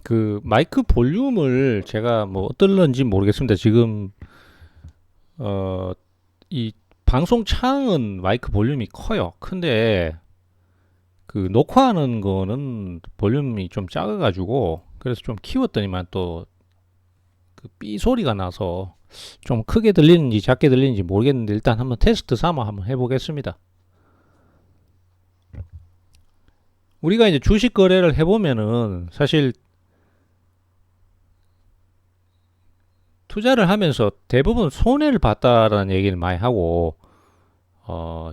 그 마이크 볼륨을 제가 뭐 어떨런지 모르겠습니다. 지금 이 방송 창은 마이크 볼륨이 커요. 근데 그 녹화하는 거는 볼륨이 좀 작아가지고 그래서 좀 키웠더니만 또 그 삐 소리가 나서 좀 크게 들리는지 작게 들리는지 모르겠는데 일단 한번 테스트 삼아 한번 해보겠습니다. 우리가 이제 주식 거래를 해보면은 사실 투자를 하면서 대부분 손해를 봤다라는 얘기를 많이 하고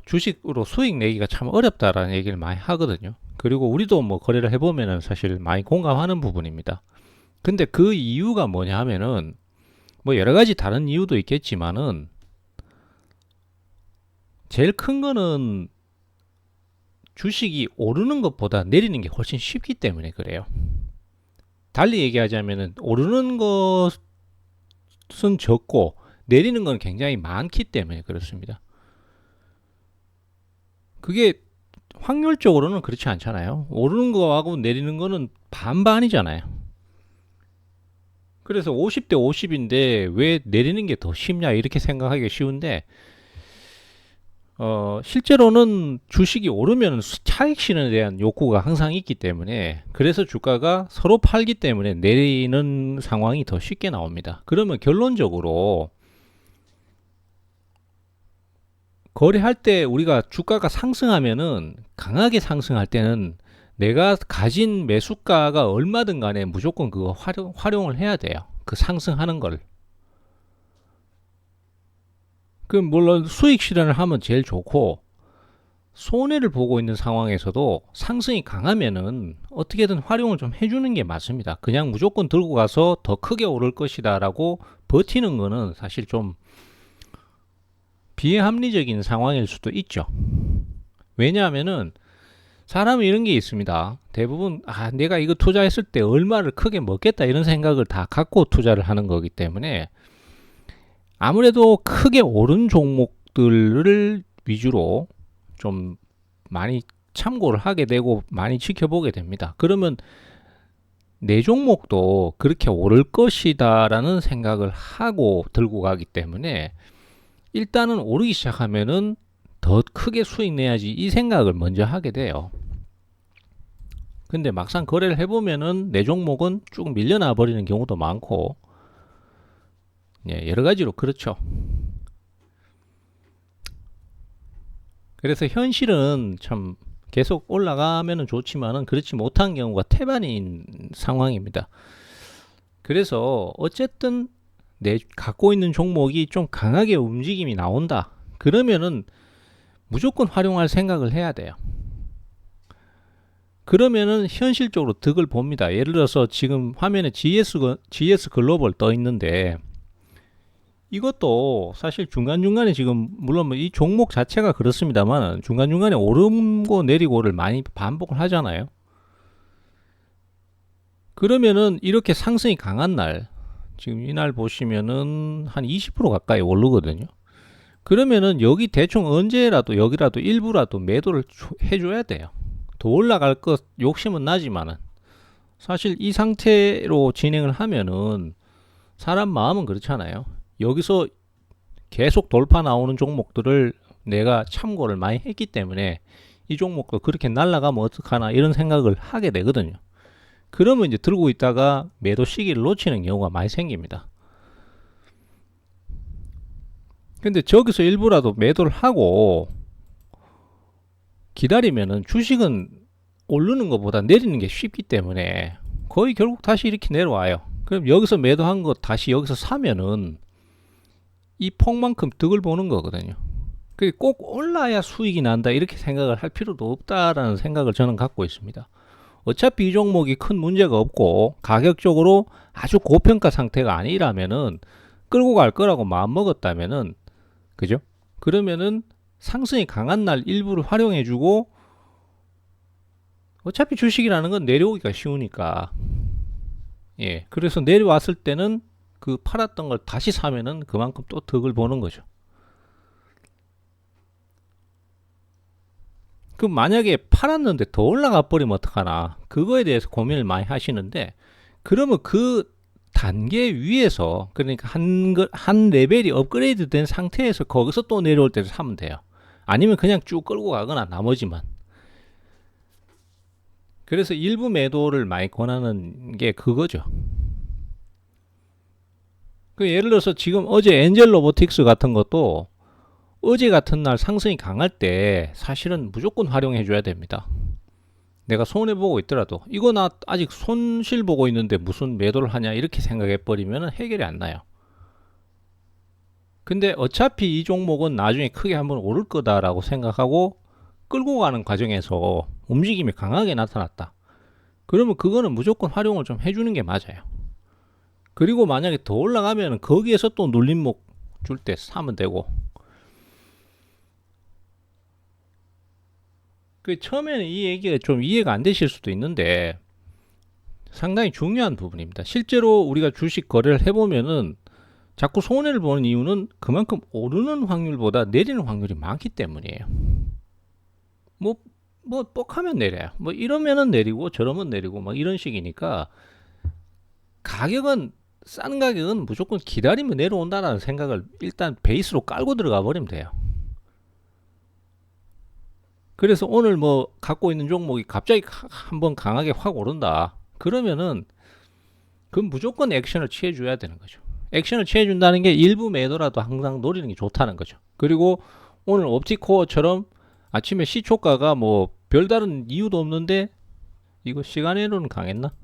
주식으로 수익 내기가 참 어렵다라는 얘기를 많이 하거든요. 그리고 우리도 뭐 거래를 해보면은 사실 많이 공감하는 부분입니다. 근데 그 이유가 뭐냐 하면은 뭐 여러 가지 다른 이유도 있겠지만은 제일 큰 거는 주식이 오르는 것보다 내리는 게 훨씬 쉽기 때문에 그래요. 달리 얘기하자면은 오르는 것은 적고 내리는 건 굉장히 많기 때문에 그렇습니다. 그게 확률적으로는 그렇지 않잖아요. 오르는 거하고 내리는 거는 반반이잖아요. 그래서 50대 50인데 왜 내리는 게 더 쉽냐 이렇게 생각하기가 쉬운데 실제로는 주식이 오르면 차익 실현에 대한 욕구가 항상 있기 때문에 그래서 주가가 서로 팔기 때문에 내리는 상황이 더 쉽게 나옵니다. 그러면 결론적으로 거래할 때 우리가 주가가 상승하면은 강하게 상승할 때는 내가 가진 매수가가 얼마든 간에 무조건 그거 활용을 해야 돼요. 그 상승하는 걸. 그 물론 수익 실현을 하면 제일 좋고 손해를 보고 있는 상황에서도 상승이 강하면은 어떻게든 활용을 좀 해주는 게 맞습니다. 그냥 무조건 들고 가서 더 크게 오를 것이다라고 버티는 거는 사실 좀 비합리적인 상황일 수도 있죠. 왜냐하면은 사람은 이런 게 있습니다. 대부분 내가 이거 투자했을 때 얼마를 크게 먹겠다 이런 생각을 다 갖고 투자를 하는 거기 때문에 아무래도 크게 오른 종목들을 위주로 좀 많이 참고를 하게 되고 많이 지켜보게 됩니다. 그러면 내 종목도 그렇게 오를 것이다라는 생각을 하고 들고 가기 때문에 일단은 오르기 시작하면은 더 크게 수익 내야지 이 생각을 먼저 하게 돼요. 근데 막상 거래를 해보면은 내 종목은 쭉 밀려나 버리는 경우도 많고 여러 가지로 그렇죠. 그래서 현실은 참 계속 올라가면은 좋지만은 그렇지 못한 경우가 태반인 상황입니다. 그래서 어쨌든 내 갖고 있는 종목이 좀 강하게 움직임이 나온다. 그러면은 무조건 활용할 생각을 해야 돼요. 그러면은 현실적으로 득을 봅니다. 예를 들어서 지금 화면에 GS 글로벌 떠 있는데 이것도 사실 중간중간에 지금 물론 뭐이 종목 자체가 그렇습니다만 중간중간에 오르고 내리고를 많이 반복을 하잖아요. 그러면은 이렇게 상승이 강한 날 지금 이날 보시면은 한 20% 가까이 오르거든요. 그러면은 여기 대충 언제라도 여기라도 일부라도 매도를 해줘야 돼요. 더 올라갈 것 욕심은 나지만은 사실 이 상태로 진행을 하면은 사람 마음은 그렇잖아요. 여기서 계속 돌파 나오는 종목들을 내가 참고를 많이 했기 때문에 이 종목도 그렇게 날아가면 어떡하나 이런 생각을 하게 되거든요. 그러면 이제 들고 있다가 매도 시기를 놓치는 경우가 많이 생깁니다. 근데 저기서 일부라도 매도를 하고 기다리면은 주식은 오르는 것보다 내리는 게 쉽기 때문에 거의 결국 다시 이렇게 내려와요. 그럼 여기서 매도한 거 다시 여기서 사면은 이 폭만큼 득을 보는 거거든요. 그게 꼭 올라야 수익이 난다 이렇게 생각을 할 필요도 없다라는 생각을 저는 갖고 있습니다. 어차피 이 종목이 큰 문제가 없고 가격적으로 아주 고평가 상태가 아니라면은 끌고 갈 거라고 마음 먹었다면은 그죠? 그러면은 상승이 강한 날 일부를 활용해주고 어차피 주식이라는 건 내려오기가 쉬우니까 그래서 내려왔을 때는 그 팔았던 걸 다시 사면은 그만큼 또 득을 보는 거죠. 그럼 만약에 팔았는데 더 올라가 버리면 어떡하나 그거에 대해서 고민을 많이 하시는데 그러면 그 단계 위에서, 그러니까 한 레벨이 업그레이드 된 상태에서 거기서 또 내려올 때를 사면 돼요. 아니면 그냥 쭉 끌고 가거나 나머지만. 그래서 일부 매도를 많이 권하는 게 그거죠. 그 예를 들어서 지금 어제 엔젤 로보틱스 같은 것도 어제 같은 날 상승이 강할 때 사실은 무조건 활용해 줘야 됩니다. 내가 손해 보고 있더라도 이거 나 아직 손실 보고 있는데 무슨 매도를 하냐 이렇게 생각해 버리면 해결이 안 나요. 근데 어차피 이 종목은 나중에 크게 한번 오를 거다라고 생각하고 끌고 가는 과정에서 움직임이 강하게 나타났다. 그러면 그거는 무조건 활용을 좀 해주는 게 맞아요. 그리고 만약에 더 올라가면 거기에서 또 눌림목 줄 때 사면 되고. 그 처음에는 이 얘기가 좀 이해가 안 되실 수도 있는데 상당히 중요한 부분입니다. 실제로 우리가 주식 거래를 해보면은 자꾸 손해를 보는 이유는 그만큼 오르는 확률보다 내리는 확률이 많기 때문이에요. 뭐 뻑하면 내려요. 뭐 이러면은 내리고 저러면 내리고 막 이런 식이니까 가격은 싼 가격은 무조건 기다리면 내려온다라는 생각을 일단 베이스로 깔고 들어가 버리면 돼요. 그래서 오늘 뭐 갖고 있는 종목이 갑자기 한번 강하게 확 오른다. 그러면은 그건 무조건 액션을 취해 줘야 되는 거죠. 액션을 취해 준다는 게 일부 매도라도 항상 노리는 게 좋다는 거죠. 그리고 오늘 옵티코어처럼 아침에 시초가가 뭐 별다른 이유도 없는데 이거 시간외로는 강했나?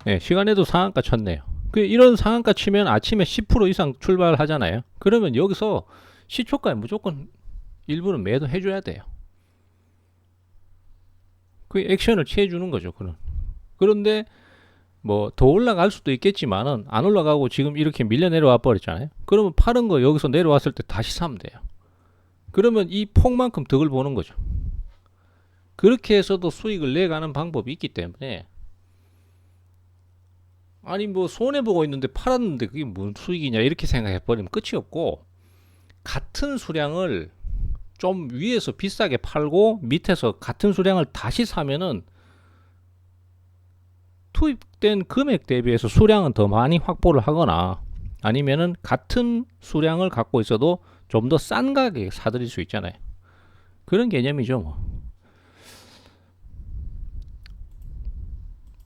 네, 시간에도 상한가 쳤네요. 이런 상한가 치면 아침에 10% 이상 출발하잖아요. 그러면 여기서 시초가에 무조건 일부는 매도 해줘야 돼요. 그 액션을 취해주는 거죠. 그런데 뭐 더 올라갈 수도 있겠지만은 안 올라가고 지금 이렇게 밀려 내려와 버렸잖아요. 그러면 파는 거 여기서 내려왔을 때 다시 사면 돼요. 그러면 이 폭만큼 덕을 보는 거죠. 그렇게 해서도 수익을 내가는 방법이 있기 때문에, 아니 뭐 손해 보고 있는데 팔았는데 그게 뭔 수익이냐 이렇게 생각해 버리면 끝이 없고, 같은 수량을 좀 위에서 비싸게 팔고 밑에서 같은 수량을 다시 사면은 투입된 금액 대비해서 수량은 더 많이 확보를 하거나, 아니면은 같은 수량을 갖고 있어도 좀 더 싼 가격에 사들일 수 있잖아요. 그런 개념이죠 뭐.